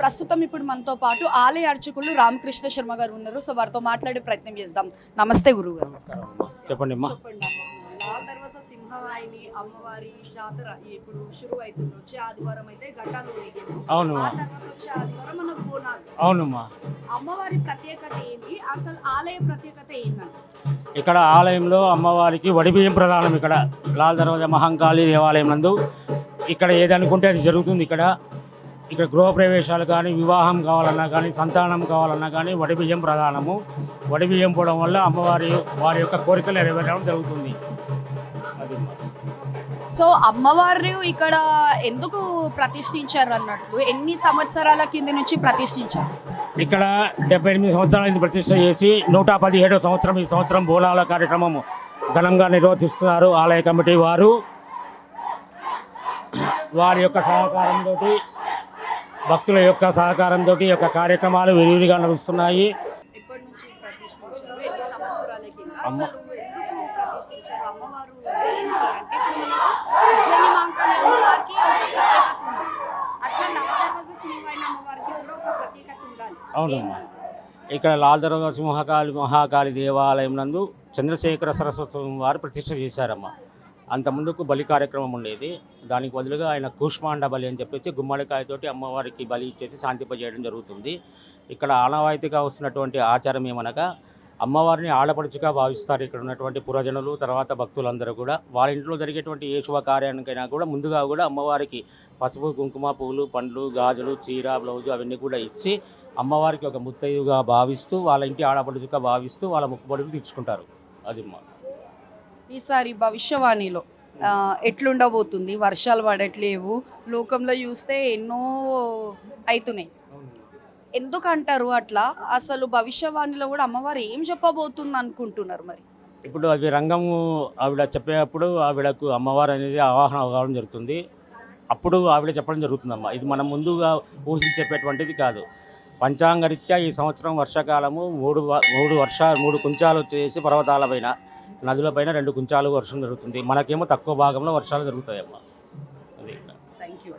ప్రస్తుతం ఇప్పుడు మనతో పాటు ఆలయ అర్చకులు రామకృష్ణ శర్మ గారు ఉన్నారు. సో వారితో మాట్లాడే ప్రయత్నం చేద్దాం. నమస్తే గురువు గారు. చెప్పండి అమ్మా. చెప్పండి అమ్మ. లాల్ దర్వాజా సింహవాహిని అమ్మవారి జాతర ఇప్పుడు షురు అవుతుంది. వచ్చే ఆదివారం అయితే ఘట్టాలు ఊరేగింపు. అవును ఆ తర్వాత వచ్చే ఆదివారం మన బోనాలు. అవునమ్మా. అమ్మవారి ప్రత్యేకత ఏంటి, అసలు ఆలయ ప్రత్యేకత ఏంటంటే ఇక్కడ ఆలయంలో అమ్మవారికి వడిబియ్యం ప్రధానం. ఇక్కడ లాల్ దర్వాజా మహంకాళి దేవాలయం నందు ఇక్కడ ఏదనుకుంటే అది జరుగుతుంది. ఇక్కడ గృహప్రవేశాలు కానీ, వివాహం కావాలన్నా కానీ, సంతానం కావాలన్నా కానీ వడిబియ్యం ప్రధానము. వడిబియ్యం పోవడం వల్ల వారి యొక్క కోరికలు నెరవేరడం జరుగుతుంది. అది సో అమ్మవారు ఇక్కడ ఎందుకు ప్రతిష్ఠించారు అన్నట్లు, ఎన్ని సంవత్సరాల కింద నుంచి ప్రతిష్ఠించారు? ఇక్కడ 78 సంవత్సరాల ప్రతిష్ట చేసి 117వ సంవత్సరం ఈ సంవత్సరం బోనాల కార్యక్రమం ఘనంగా నిర్వహిస్తున్నారు. ఆలయ కమిటీ వారి యొక్క సహకారంతో, భక్తుల యొక్క సహకారంతో ఈ యొక్క కార్యక్రమాలు విరివిగా నడుస్తున్నాయి. ఎప్పటి నుంచి ప్రతిష్ఠించారు? ఎన్ని సంవత్సరాల కింద? అమ్మ అసలు ఎందుకు ప్రతిష్ఠించారు? అమ్మవారు ఏంటి అంటే ఇప్పుడు ఉజ్జయిని మహంకాళి అమ్మవారికి ఒక ప్రత్యేకత ఉంది. అట్లా నవదర్వాజా సింహవాహిని అమ్మవారికి కూడా ఒక ప్రత్యేకత ఉండాలి. అవునమ్మా. ఇక్కడ లాల్ దర్వాజా మహాకాళి దేవాలయం నందు చంద్రశేఖర సరస్వతి వారు ప్రతిష్ఠ చేశారమ్మా. అంత ముందుకు బలి కార్యక్రమం ఉండేది. దానికి బదులుగా ఆయన కూష్మాండ బలి అని చెప్పేసి గుమ్మడికాయతోటి అమ్మవారికి బలి ఇచ్చేసి శాంతింపజేయడం జరుగుతుంది. ఇక్కడ ఆనవాయితీగా వస్తున్నటువంటి ఆచారం ఏమనగా అమ్మవారిని ఆడపడుచుగా భావిస్తారు ఇక్కడ ఉన్నటువంటి పురజనులు, తర్వాత భక్తులందరూ కూడా. వాళ్ళ ఇంట్లో జరిగేటువంటి ఏ శుభకార్యానికైనా కూడా ముందుగా కూడా అమ్మవారికి పసుపు, కుంకుమ, పూలు, పండ్లు, గాజులు, చీర, బ్లౌజు అవన్నీ కూడా ఇచ్చి అమ్మవారికి ఒక ముత్తైదుగా భావిస్తూ, వాళ్ళ ఇంటి ఆడపడుచుగా భావిస్తూ వాళ్ళ మొక్కుబడులు తీర్చుకుంటారు. అది ఈసారి భవిష్యవాణిలో ఎట్లుండబోతుంది? వర్షాలు పడట్లేవు, లోకంలో చూస్తే ఎన్నో అవుతున్నాయి. ఎందుకంటారు అట్లా? అసలు భవిష్యవాణిలో కూడా అమ్మవారు ఏం చెప్పబోతుంది అనుకుంటున్నారు మరి? ఇప్పుడు అవి రంగము ఆవిడ చెప్పేటప్పుడు ఆవిడకు అమ్మవారు అనేది ఆవాహన అవగాహన జరుగుతుంది. అప్పుడు ఆవిడ చెప్పడం జరుగుతుందమ్మా. ఇది మనం ముందుగా ఊహించి చెప్పేటువంటిది కాదు. పంచాంగరీత్యా ఈ సంవత్సరం వర్షాకాలము మూడు కుంచాలు వచ్చేసి పర్వతాలపైన, నదులపైన 2 కుంచాలు వర్షం జరుగుతుంది. మనకేమో తక్కువ భాగంలో వర్షాలు జరుగుతాయమ్మా. అది థ్యాంక్ యూ.